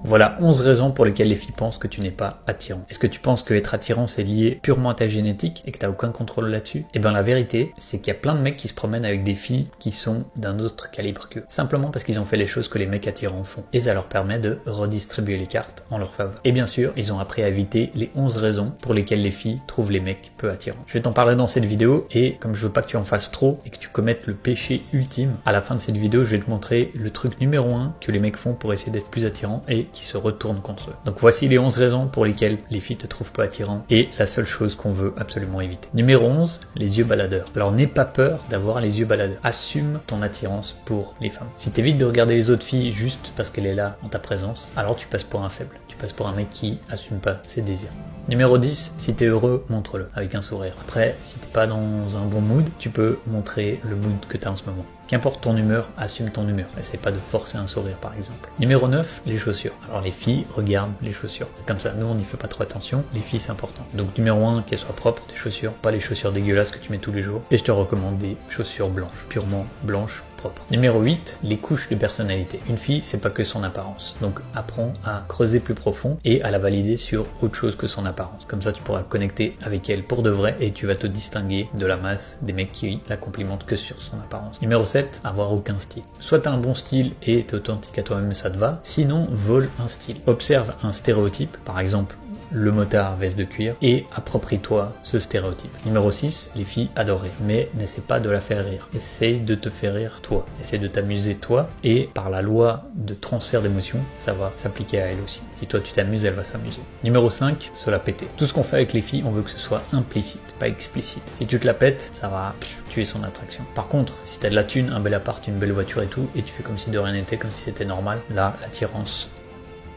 Voilà 11 raisons pour lesquelles les filles pensent que tu n'es pas attirant. Est-ce que tu penses que être attirant c'est lié purement à ta génétique et que tu n'as aucun contrôle là-dessus? Eh bien la vérité, c'est qu'il y a plein de mecs qui se promènent avec des filles qui sont d'un autre calibre qu'eux. Simplement parce qu'ils ont fait les choses que les mecs attirants font. Et ça leur permet de redistribuer les cartes en leur faveur. Et bien sûr, ils ont appris à éviter les 11 raisons pour lesquelles les filles trouvent les mecs peu attirants. Je vais t'en parler dans cette vidéo et comme je veux pas que tu en fasses trop et que tu commettes le péché ultime, à la fin de cette vidéo, je vais te montrer le truc numéro 1 que les mecs font pour essayer d'être plus attirants et qui se retournent contre eux. Donc voici les 11 raisons pour lesquelles les filles te trouvent pas attirant et la seule chose qu'on veut absolument éviter. Numéro 11, les yeux baladeurs. Alors n'aie pas peur d'avoir les yeux baladeurs. Assume ton attirance pour les femmes. Si t'évites de regarder les autres filles juste parce qu'elle est là en ta présence, alors tu passes pour un faible. Tu passes pour un mec qui assume pas ses désirs. Numéro 10, si t'es heureux, montre-le avec un sourire. Après, si t'es pas dans un bon mood, tu peux montrer le mood que t'as en ce moment. Qu'importe ton humeur, assume ton humeur. Essaye pas de forcer un sourire par exemple. Numéro 9, les chaussures. Alors les filles regardent les chaussures. C'est comme ça, nous on n'y fait pas trop attention. Les filles c'est important. Donc numéro 1, qu'elles soient propres, tes chaussures. Pas les chaussures dégueulasses que tu mets tous les jours. Et je te recommande des chaussures blanches. Purement blanches. Propre. Numéro 8, les couches de personnalité. Une fille, c'est pas que son apparence. Donc apprends à creuser plus profond et à la valider sur autre chose que son apparence. Comme ça, tu pourras connecter avec elle pour de vrai et tu vas te distinguer de la masse des mecs qui la complimentent que sur son apparence. Numéro 7, avoir aucun style. Soit t'as un bon style et t'es authentique à toi-même, ça te va. Sinon, vole un style. Observe un stéréotype, par exemple, le motard veste de cuir et approprie-toi ce stéréotype. Numéro 6, les filles adorent rire, mais n'essaie pas de la faire rire. Essaye de te faire rire toi. Essaye de t'amuser toi et par la loi de transfert d'émotions, ça va s'appliquer à elle aussi. Si toi tu t'amuses, elle va s'amuser. Numéro 5, se la péter. Tout ce qu'on fait avec les filles, on veut que ce soit implicite, pas explicite. Si tu te la pètes, ça va tuer son attraction. Par contre, si t'as de la thune, un bel appart, une belle voiture et tout, et tu fais comme si de rien n'était, comme si c'était normal, là, l'attirance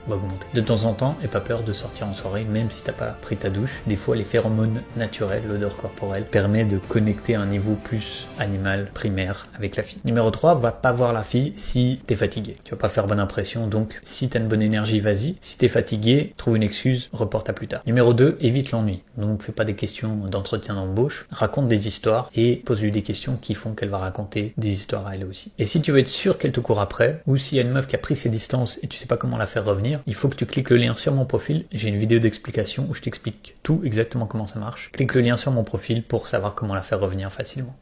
va augmenter. De temps en temps, et pas peur de sortir en soirée, même si t'as pas pris ta douche. Des fois, les phéromones naturels, l'odeur corporelle, permet de connecter à un niveau plus animal, primaire, avec la fille. Numéro 3, va pas voir la fille si t'es fatigué. Tu vas pas faire bonne impression, donc si t'as une bonne énergie, vas-y. Si t'es fatigué, trouve une excuse, reporte à plus tard. Numéro 2, évite l'ennui. Donc fais pas des questions d'entretien d'embauche, raconte des histoires et pose-lui des questions qui font qu'elle va raconter des histoires à elle aussi. Et si tu veux être sûr qu'elle te court après, ou s'il y a une meuf qui a pris ses distances et tu sais pas comment la faire revenir, il faut que tu cliques le lien sur mon profil. J'ai une vidéo d'explication où je t'explique tout exactement comment ça marche. Clique le lien sur mon profil pour savoir comment la faire revenir facilement.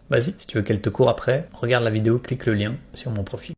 Vas-y, si tu veux qu'elle te court après, regarde la vidéo, clique le lien sur mon profil.